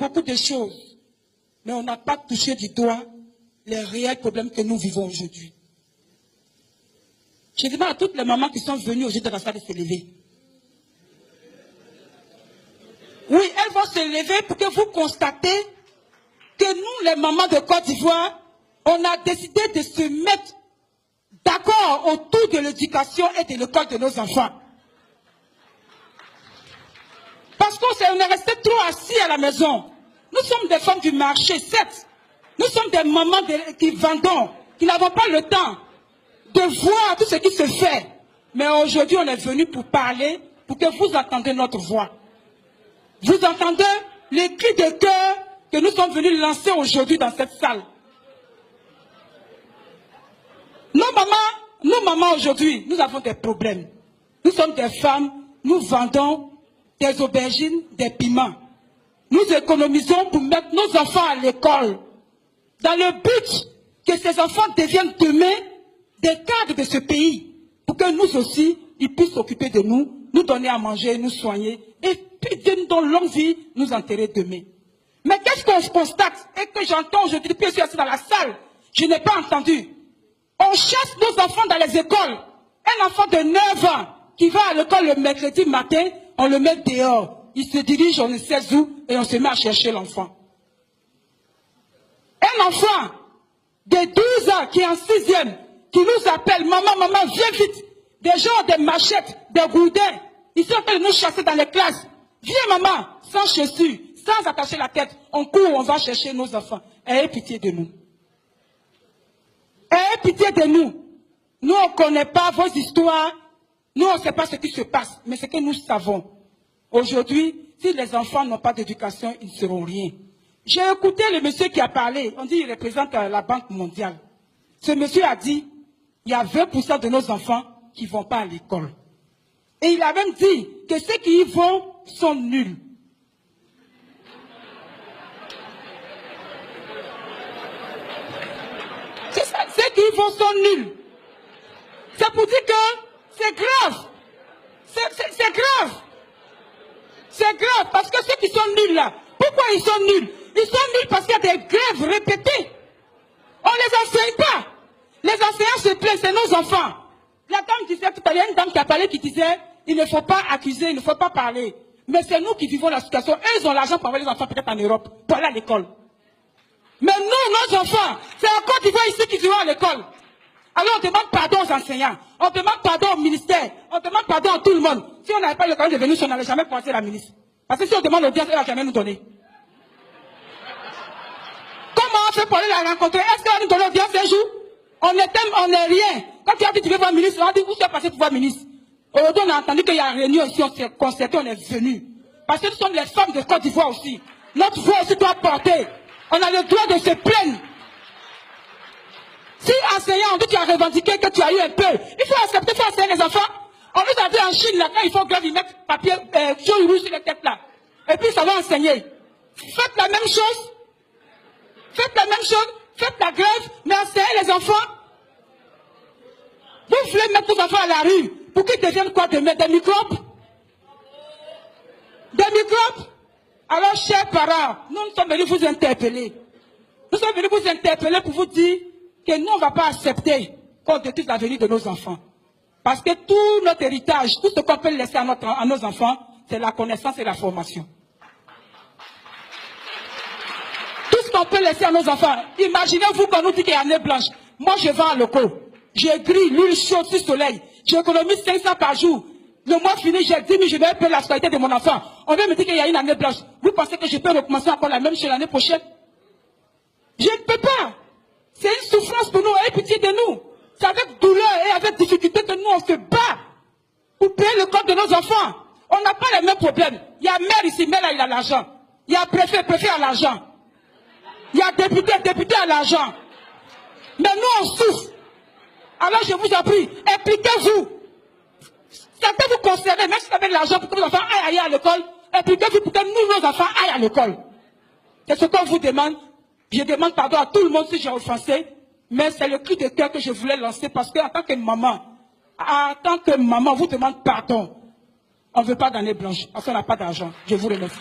beaucoup de choses, mais on n'a pas touché du doigt les réels problèmes que nous vivons aujourd'hui. Je demande à toutes les mamans qui sont venues aujourd'hui dans la salle de se lever. Oui, elles vont se lever pour que vous constatez que nous, les mamans de Côte d'Ivoire, on a décidé de se mettre d'accord autour de l'éducation et de l'école de nos enfants. Parce qu'on est resté trop assis à la maison. Nous sommes des femmes du marché, certes. Nous sommes des mamans qui vendons, qui n'avons pas le temps de voir tout ce qui se fait. Mais aujourd'hui, on est venu pour parler, pour que vous entendiez notre voix. Vous entendez les cris de cœur que nous sommes venus lancer aujourd'hui dans cette salle. Nos mamans aujourd'hui, nous avons des problèmes. Nous sommes des femmes, nous vendons des aubergines, des piments. Nous économisons pour mettre nos enfants à l'école, dans le but que ces enfants deviennent demain des cadres de ce pays, pour que nous aussi, ils puissent s'occuper de nous, nous donner à manger, nous soigner, et puis Dieu nous donne longue vie, nous enterrer demain. Mais qu'est-ce qu'on constate et que j'entends aujourd'hui, depuis que je suis assis dans la salle, je n'ai pas entendu. On chasse nos enfants dans les écoles. Un enfant de 9 ans qui va à l'école le mercredi matin, on le met dehors. Il se dirige, on ne sait où, et on se met à chercher l'enfant. Un enfant de 12 ans qui est en 6e, qui nous appelle, maman, maman, viens vite. Des gens ont des machettes, des gourdins. Ils sont en train de nous chasser dans les classes. Viens maman, sans chaussures, sans attacher la tête. On court, on va chercher nos enfants. Ayez pitié de nous. Ayez pitié de nous. Nous, on ne connaît pas vos histoires. Nous, on ne sait pas ce qui se passe. Mais ce que nous savons. Aujourd'hui, si les enfants n'ont pas d'éducation, ils ne seront rien. J'ai écouté le monsieur qui a parlé. On dit qu'il représente la Banque mondiale. Ce monsieur a dit, il y a 20% de nos enfants qui ne vont pas à l'école. Et il a même dit que ceux qui y vont sont nuls. C'est ça, ceux qui y vont sont nuls. C'est pour dire que c'est grave. C'est grave. C'est grave parce que ceux qui sont nuls là, pourquoi ils sont nuls? Ils sont nuls parce qu'il y a des grèves répétées. On ne les enseigne pas. Les enseignants se plaignent, c'est nos enfants. La dame disait tout à l'heure, une dame qui a parlé qui disait, il ne faut pas accuser, il ne faut pas parler. Mais c'est nous qui vivons la situation. Eux, ils ont l'argent pour envoyer les enfants peut-être en Europe, pour aller à l'école. Mais nous, nos enfants, c'est en Côte d'Ivoire ici qu'ils vont à l'école. Alors on demande pardon aux enseignants, on demande pardon au ministère, on demande pardon à tout le monde. Si on n'avait pas le courage de venir, on n'allait jamais pointer la ministre. Parce que si on demande l'audience, elle ne va jamais nous donner. Comment on fait pour aller la rencontrer? Est-ce qu'elle va nous donner l'audience un jour? On n'est rien. Quand tu as dit que tu veux voir le ministre, on a dit où tu es passé pour voir le ministre. Aujourd'hui, on a entendu qu'il y a une réunion ici, on s'est concerté, on est venu. Parce que nous sommes les femmes de Côte d'Ivoire aussi. Notre voix aussi doit porter. On a le droit de se plaindre. Si enseignant, on dit que tu as revendiqué, que tu as eu un peu, il faut accepter, il faut enseigner les enfants. On nous a dit en Chine, là, quand il faut grave, ils mettent papier jaune rouge sur les têtes là. Et puis ça va enseigner. Faites la même chose. Faites la même chose. Faites la grève, mais enseignez les enfants. Vous voulez mettre vos enfants à la rue pour qu'ils deviennent quoi demain? Des microbes? Des microbes? Alors, chers parents, nous sommes venus vous interpeller. Nous sommes venus vous interpeller pour vous dire que nous, on ne va pas accepter qu'on détruise l'avenir de nos enfants. Parce que tout notre héritage, tout ce qu'on peut laisser à nos enfants, c'est la connaissance et la formation. Tout ce qu'on peut laisser à nos enfants. Imaginez-vous qu'on nous dit qu'il y a année blanche. Moi, je vends à locaux. J'ai gris, l'huile chaude sur le soleil. J'économise 500 par jour. Le mois fini, j'ai 10 000, je vais payer la scolarité de mon enfant. On vient me dire qu'il y a une année blanche. Vous pensez que je peux recommencer encore la même chose l'année prochaine? Je ne peux pas. C'est une souffrance pour nous, ayez pitié de nous. C'est avec douleur et avec difficulté que nous, on se bat pour payer le corps de nos enfants. On n'a pas les mêmes problèmes. Il y a maire ici, maire là, il a l'argent. Il y a préfet, préfet a l'argent. Il y a député, député a l'argent. Mais nous, on souffre. Alors je vous en prie, impliquez-vous. Certains vous concernez, même si vous avez de l'argent pour que vos enfants aillent à l'école, impliquez-vous pour que nous, nos enfants, aillent à l'école. C'est ce qu'on vous demande. Je demande pardon à tout le monde si j'ai offensé, mais c'est le cri de cœur que je voulais lancer parce qu'en tant que maman, on vous demande pardon. On ne veut pas d'année blanche parce qu'on n'a pas d'argent. Je vous remercie.